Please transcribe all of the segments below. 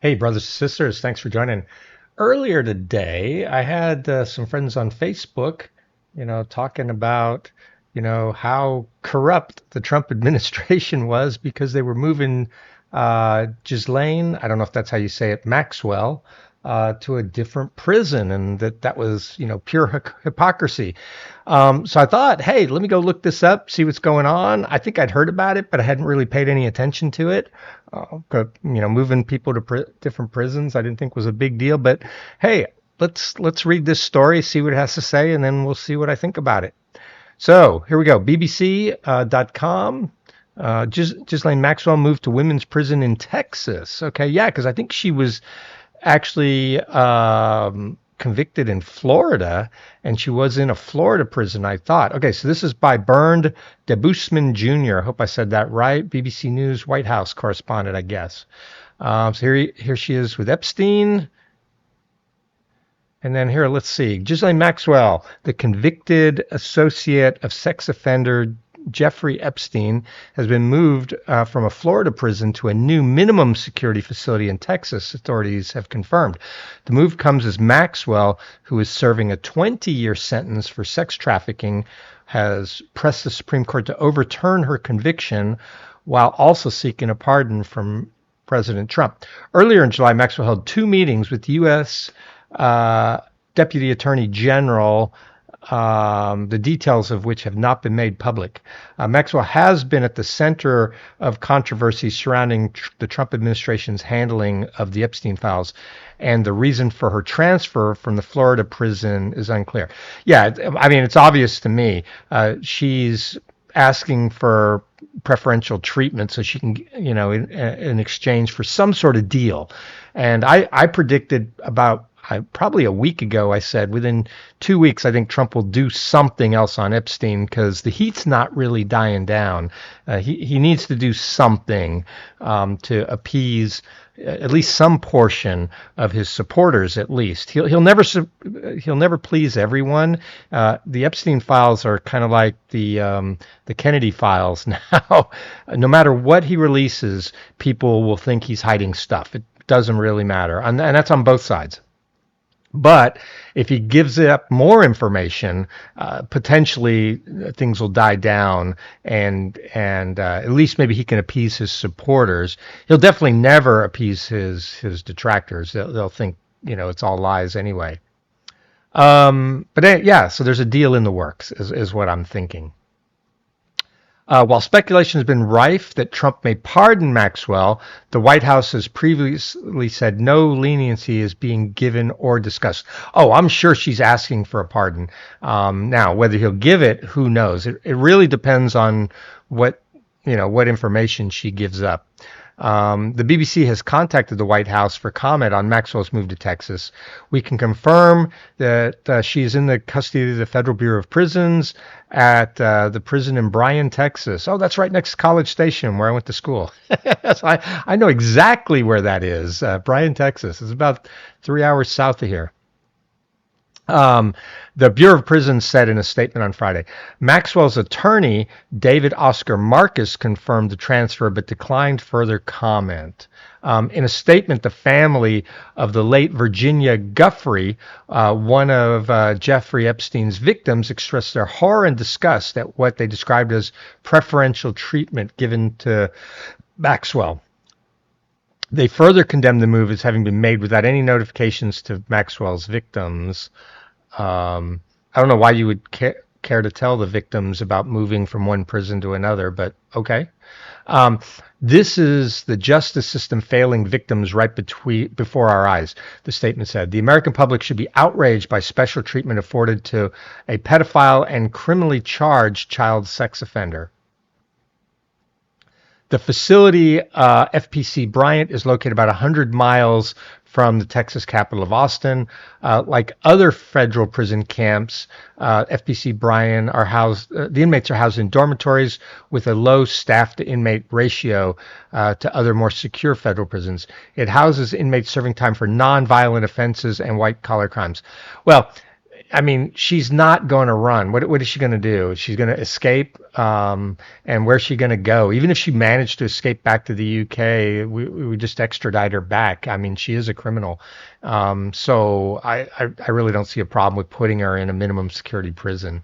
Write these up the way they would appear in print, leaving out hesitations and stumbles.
Hey, brothers and sisters, thanks for joining. Earlier today, I had some friends on Facebook, talking about, how corrupt the Trump administration was because they were moving Ghislaine, I don't know if that's how you say it, Maxwell, to a different prison, and that was, pure hypocrisy. So I thought, hey, let me go look this up, see what's going on. I think I'd heard about it, but I hadn't really paid any attention to it. Moving people to different prisons, I didn't think was a big deal. But hey, let's read this story, see what it has to say, and then we'll see what I think about it. So here we go. BBC.com. Ghislaine Maxwell moved to women's prison in Texas. Okay, yeah, because I think she was actually convicted in Florida, and she was in a Florida prison, I thought. Okay, so this is by Bernd Debusman Jr. I hope I said that right. BBC News White House correspondent, I guess. So here she is with Epstein. And then here, let's see. Ghislaine Maxwell, the convicted associate of sex offender Jeffrey Epstein, has been moved from a Florida prison to a new minimum security facility in Texas, authorities have confirmed. The move comes as Maxwell, who is serving a 20-year sentence for sex trafficking, has pressed the Supreme Court to overturn her conviction while also seeking a pardon from President Trump. Earlier in July, Maxwell held two meetings with U.S. Deputy Attorney General, the details of which have not been made public. Maxwell has been at the center of controversy surrounding the Trump administration's handling of the Epstein files, and the reason for her transfer from the Florida prison is unclear. Yeah, I mean, it's obvious to me. She's asking for preferential treatment so she can, in exchange for some sort of deal. And I predicted about probably a week ago, I said within 2 weeks, I think Trump will do something else on Epstein because the heat's not really dying down. He needs to do something to appease at least some portion of his supporters. At least he'll never please everyone. The Epstein files are kind of like the Kennedy files now. No matter what he releases, people will think he's hiding stuff. It doesn't really matter, and that's on both sides. But if he gives up more information, potentially things will die down, and at least maybe he can appease his supporters. He'll definitely never appease his detractors. They'll think it's all lies anyway. But yeah, so there's a deal in the works, is what I'm thinking. While speculation has been rife that Trump may pardon Maxwell, the White House has previously said no leniency is being given or discussed. Oh, I'm sure she's asking for a pardon. Now, whether he'll give it, who knows? It really depends on what information she gives up. The BBC has contacted the White House for comment on Maxwell's move to Texas. We can confirm that she is in the custody of the Federal Bureau of Prisons at the prison in Bryan, Texas. Oh, that's right next to College Station where I went to school. So I know exactly where that is. Bryan, Texas. It's about 3 hours south of here. The Bureau of Prisons said in a statement on Friday, Maxwell's attorney, David Oscar Marcus, confirmed the transfer but declined further comment. In a statement, the family of the late Virginia Guffrey, one of Jeffrey Epstein's victims, expressed their horror and disgust at what they described as preferential treatment given to Maxwell. They further condemned the move as having been made without any notifications to Maxwell's victims. I don't know why you would care to tell the victims about moving from one prison to another, but okay. This is the justice system failing victims right before our eyes, the statement said. The American public should be outraged by special treatment afforded to a pedophile and criminally charged child sex offender. The facility, FPC Bryant, is located about 100 miles from the Texas capital of Austin. Like other federal prison camps, FPC Bryant are housed. The inmates are housed in dormitories with a low staff-to-inmate ratio to other more secure federal prisons. It houses inmates serving time for non-violent offenses and white-collar crimes. Well, I mean, she's not going to run. What is she going to do? She's going to escape. And where's she going to go? Even if she managed to escape back to the UK, we just extradite her back. I mean, she is a criminal. So I really don't see a problem with putting her in a minimum security prison.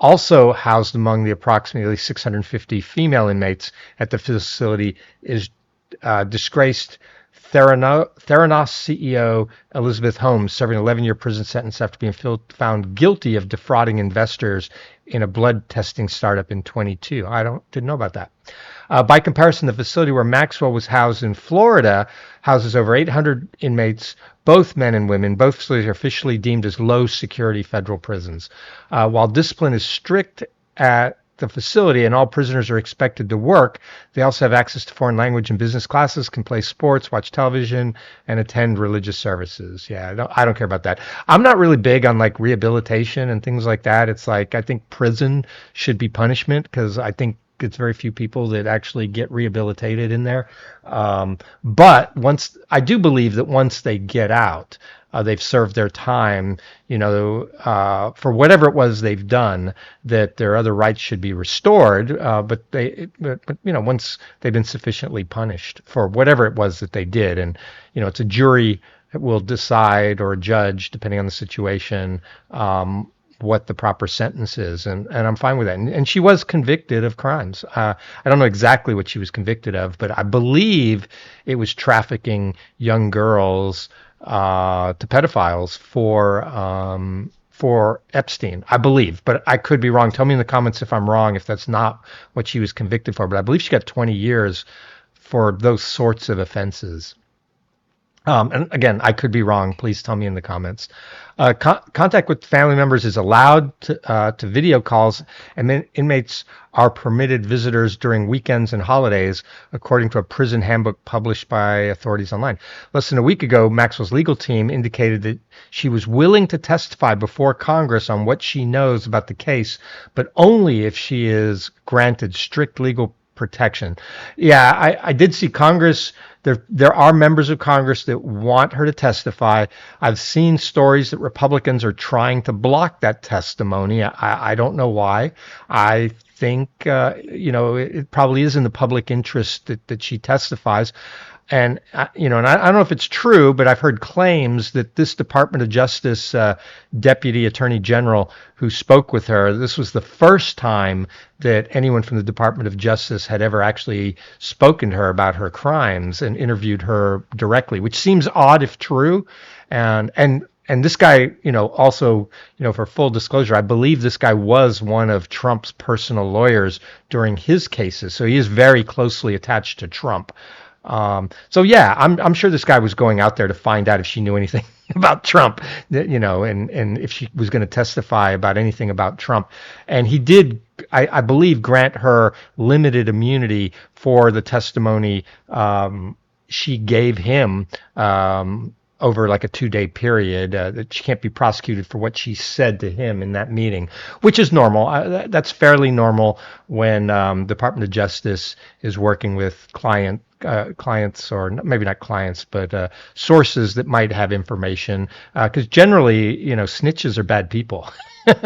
Also housed among the approximately 650 female inmates at the facility is disgraced Theranos CEO Elizabeth Holmes, serving an 11-year prison sentence after being found guilty of defrauding investors in a blood testing startup in 22. Didn't know about that. By comparison, the facility where Maxwell was housed in Florida houses over 800 inmates, both men and women. Both facilities are officially deemed as low security federal prisons. While discipline is strict at the facility and all prisoners are expected to work, they also have access to foreign language and business classes, can play sports, watch television, and attend religious services. Yeah, I don't care about that. I'm not really big on like rehabilitation and things like that. It's like I think prison should be punishment because I think it's very few people that actually get rehabilitated in there. But I do believe that once they get out, they've served their time, for whatever it was they've done, that their other rights should be restored. But once they've been sufficiently punished for whatever it was that they did, and it's a jury that will decide, or a judge, depending on the situation, what the proper sentence is, and I'm fine with that. And she was convicted of crimes. I don't know exactly what she was convicted of, but I believe it was trafficking young girls to pedophiles for Epstein, I believe, but I could be wrong. Tell me in the comments if I'm wrong, if that's not what she was convicted for. But I believe she got 20 years for those sorts of offenses. And again, I could be wrong. Please tell me in the comments. Contact with family members is allowed to video calls, and then inmates are permitted visitors during weekends and holidays, according to a prison handbook published by authorities online. Less than a week ago, Maxwell's legal team indicated that she was willing to testify before Congress on what she knows about the case, but only if she is granted strict legal protection. Yeah, I did see Congress. There are members of Congress that want her to testify. I've seen stories that Republicans are trying to block that testimony. I don't know why. I think it probably is in the public interest that she testifies. And and I don't know if it's true, but I've heard claims that this Department of Justice Deputy Attorney General who spoke with her, this was the first time that anyone from the Department of Justice had ever actually spoken to her about her crimes and interviewed her directly, which seems odd if true. And this guy, also, for full disclosure, I believe this guy was one of Trump's personal lawyers during his cases, so he is very closely attached to Trump. So yeah, I'm sure this guy was going out there to find out if she knew anything about Trump, and if she was going to testify about anything about Trump. And he did, I believe, grant her limited immunity for the testimony she gave him over like a 2-day period, that she can't be prosecuted for what she said to him in that meeting, which is normal. That's fairly normal when Department of Justice is working with clients, or maybe not clients, but sources that might have information, because generally, snitches are bad people.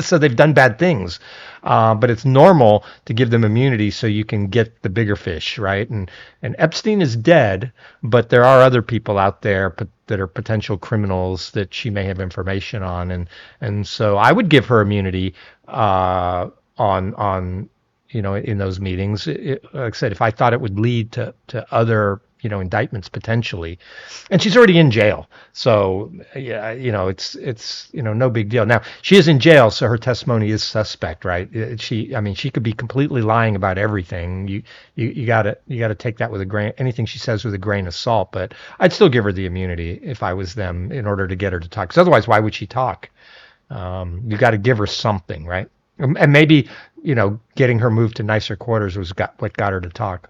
So they've done bad things, but it's normal to give them immunity so you can get the bigger fish, right? And Epstein is dead, but there are other people out there that are potential criminals that she may have information on, and so I would give her immunity on in those meetings. Like I said, if I thought it would lead to other indictments potentially, and she's already in jail, so yeah, it's no big deal. Now she is in jail, so her testimony is suspect, right? She could be completely lying about everything. You gotta take that with a grain, anything she says with a grain of salt. But I'd still give her the immunity if I was them, in order to get her to talk. Because otherwise, why would she talk? You got to give her something, right? And maybe getting her moved to nicer quarters was what got her to talk.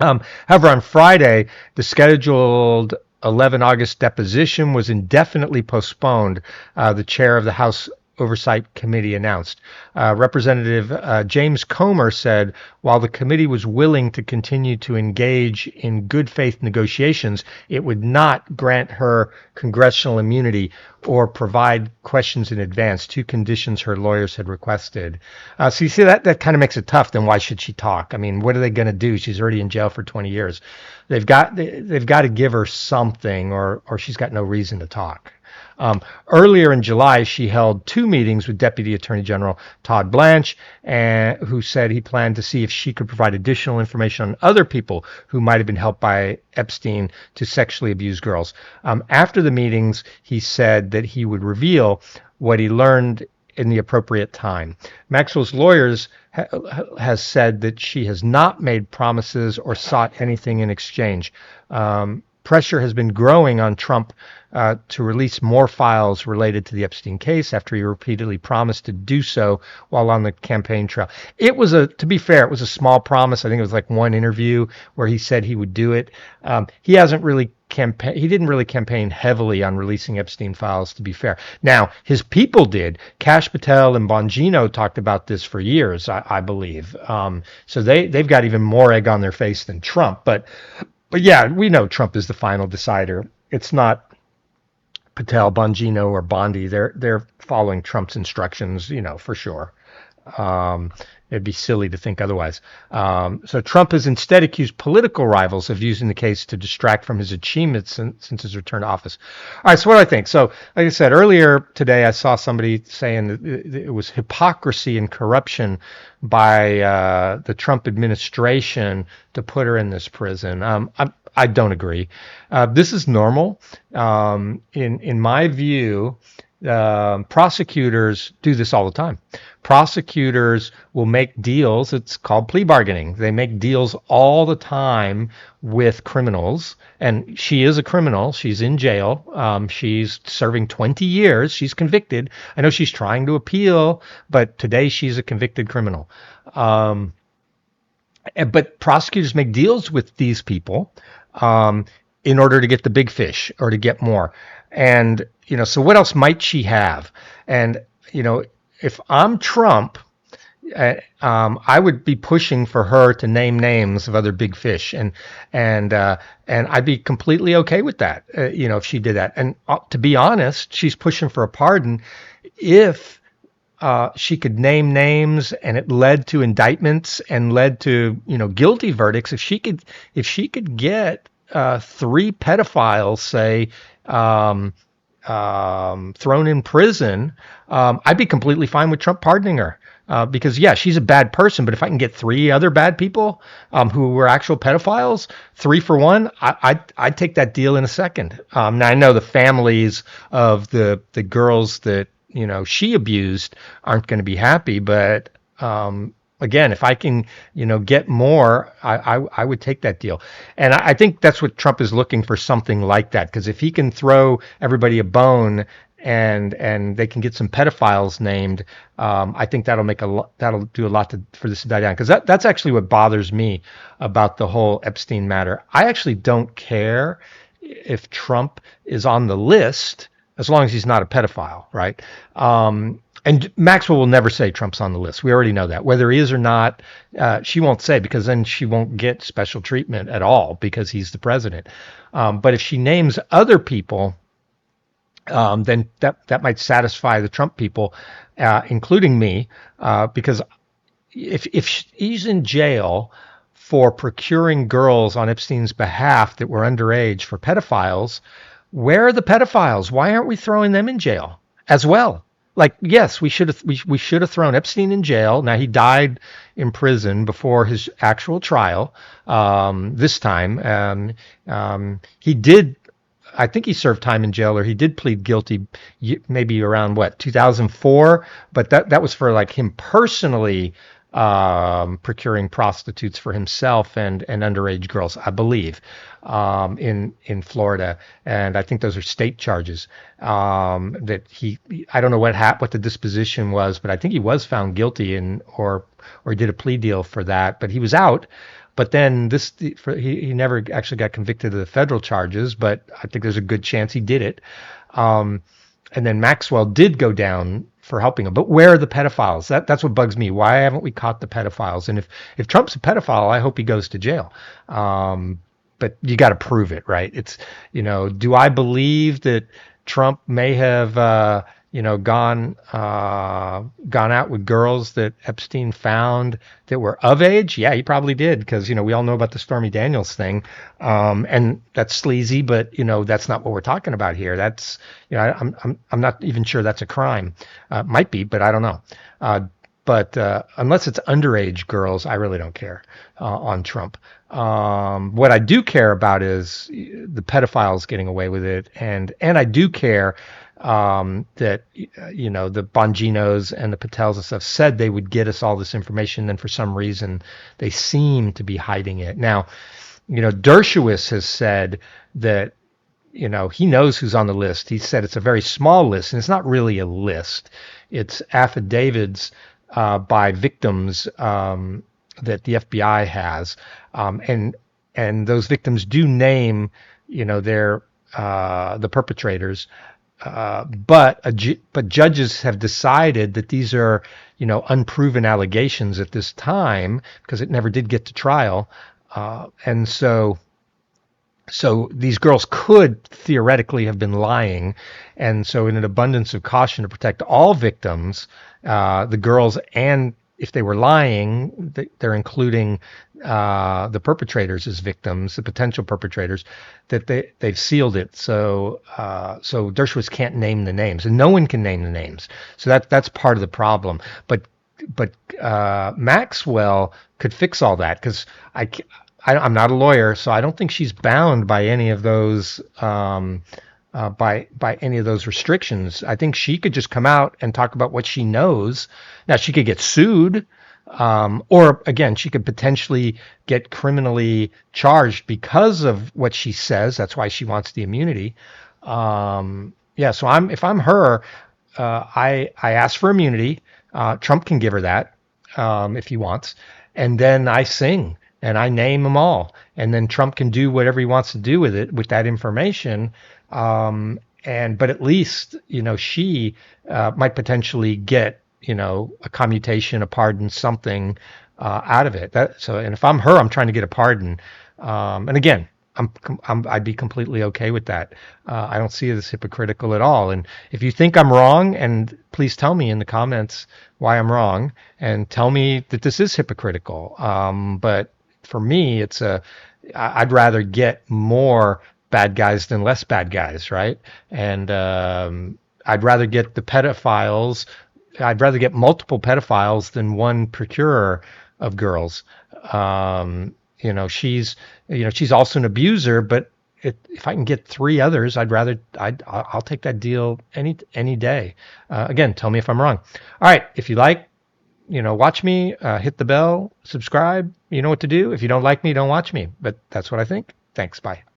However, on Friday, the scheduled 11 August deposition was indefinitely postponed. The chair of the House Oversight Committee announced. Representative James Comer said while the committee was willing to continue to engage in good faith negotiations, it would not grant her congressional immunity or provide questions in advance, two conditions her lawyers had requested. So you see that kind of makes it tough. Then why should she talk? I mean, what are they going to do? She's already in jail for 20 years. They've got to give her something, or she's got no reason to talk. Earlier in July, she held 2 meetings with Deputy Attorney General Todd Blanche, who said he planned to see if she could provide additional information on other people who might have been helped by Epstein to sexually abuse girls. After the meetings, he said that he would reveal what he learned in the appropriate time. Maxwell's lawyers has said that she has not made promises or sought anything in exchange. Pressure has been growing on Trump to release more files related to the Epstein case after he repeatedly promised to do so while on the campaign trail. To be fair, it was a small promise. I think it was like one interview where he said he would do it. He didn't really campaign heavily on releasing Epstein files, to be fair. Now, his people did. Kash Patel and Bongino talked about this for years, I believe. So they've got even more egg on their face than Trump. But yeah, we know Trump is the final decider. It's not Patel, Bongino, or Bondi. They're following Trump's instructions, for sure. It'd be silly to think otherwise. So Trump has instead accused political rivals of using the case to distract from his achievements since his return to office. All right, so what do I think? So, like I said, earlier today I saw somebody saying that it was hypocrisy and corruption by the Trump administration to put her in this prison. I don't agree. This is normal. In my view, prosecutors do this all the time. Prosecutors will make deals. It's called plea bargaining. They make deals all the time with criminals. And she is a criminal. She's in jail. She's serving 20 years. She's convicted. I know she's trying to appeal, but today she's a convicted criminal. But prosecutors make deals with these people in order to get the big fish or to get more. And, so what else might she have? And, if I'm Trump, I would be pushing for her to name names of other big fish, and I'd be completely okay with that, if she did that. And to be honest, she's pushing for a pardon if she could name names and it led to indictments and led to guilty verdicts. If she could get 3 pedophiles, say, thrown in prison, I'd be completely fine with Trump pardoning her. Because, yeah, she's a bad person, but if I can get 3 other bad people who were actual pedophiles, 3 for 1, I'd take that deal in a second. Now, I know the families of the girls that, she abused aren't going to be happy, but again, if I can, get more, I would take that deal. And I think that's what Trump is looking for, something like that. Because if he can throw everybody a bone and they can get some pedophiles named, I think that'll do a lot for this to die down. Because that's actually what bothers me about the whole Epstein matter. I actually don't care if Trump is on the list as long as he's not a pedophile, right? And Maxwell will never say Trump's on the list. We already know that. Whether he is or not, she won't say, because then she won't get special treatment at all because he's the president. But if she names other people, then that might satisfy the Trump people, including me, because if he's in jail for procuring girls on Epstein's behalf that were underage for pedophiles, where are the pedophiles? Why aren't we throwing them in jail as well? Like, yes, we should have thrown Epstein in jail. Now, he died in prison before his actual trial. This time, he did. I think he served time in jail, or he did plead guilty, maybe around 2004. But that was for like him personally procuring prostitutes for himself and underage girls, I believe, in Florida. And I think those are state charges. That I don't know what the disposition was, but I think he was found guilty or did a plea deal for that. But he was out. But then he never actually got convicted of the federal charges, but I think there's a good chance he did it. And then Maxwell did go down for helping them. But where are the pedophiles? That's what bugs me. Why haven't we caught the pedophiles? And if Trump's a pedophile, I hope he goes to jail. But you got to prove it, right? It's, do I believe that Trump may have, gone out with girls that Epstein found that were of age? Yeah, he probably did, because we all know about the Stormy Daniels thing, and that's sleazy. But that's not what we're talking about here. That's I'm not even sure that's a crime. Might be, but I don't know. But unless it's underage girls, I really don't care on Trump. What I do care about is the pedophiles getting away with it, and I do care that the Bonginos and the Patels and stuff said they would get us all this information, and for some reason they seem to be hiding it. Now, Dershowitz has said that he knows who's on the list. He said it's a very small list, and it's not really a list. It's affidavits by victims that the FBI has, and those victims do name their the perpetrators. But judges have decided that these are, unproven allegations at this time, because it never did get to trial. And so these girls could theoretically have been lying. And so in an abundance of caution to protect all victims, the girls, and if they were lying, they're including the perpetrators as victims, the potential perpetrators, that they've sealed it. So Dershowitz can't name the names, and no one can name the names. So that's part of the problem. But Maxwell could fix all that, because I'm not a lawyer, so I don't think she's bound by any of those by any of those restrictions. I think she could just come out and talk about what she knows. Now, she could get sued, or again, she could potentially get criminally charged because of what she says. That's why she wants the immunity. So if I'm her, I ask for immunity. Trump can give her that if he wants, and then I sing and I name them all, and then Trump can do whatever he wants to do with it, with that information. But at least she might potentially get a commutation, a pardon, something out of it. And if I'm her, I'm trying to get a pardon. And again, I'd be completely okay with that. I don't see it as hypocritical at all. And if you think I'm wrong, and please tell me in the comments why I'm wrong, and tell me that this is hypocritical. But for me, I'd rather get more bad guys than less bad guys, right? And I'd rather get the pedophiles. I'd rather get multiple pedophiles than one procurer of girls. She's also an abuser, but if I can get 3 others, I'll take that deal any day. Again, tell me if I'm wrong. All right, if you like, watch me, hit the bell, subscribe. You know what to do. If you don't like me, don't watch me. But that's what I think. Thanks. Bye.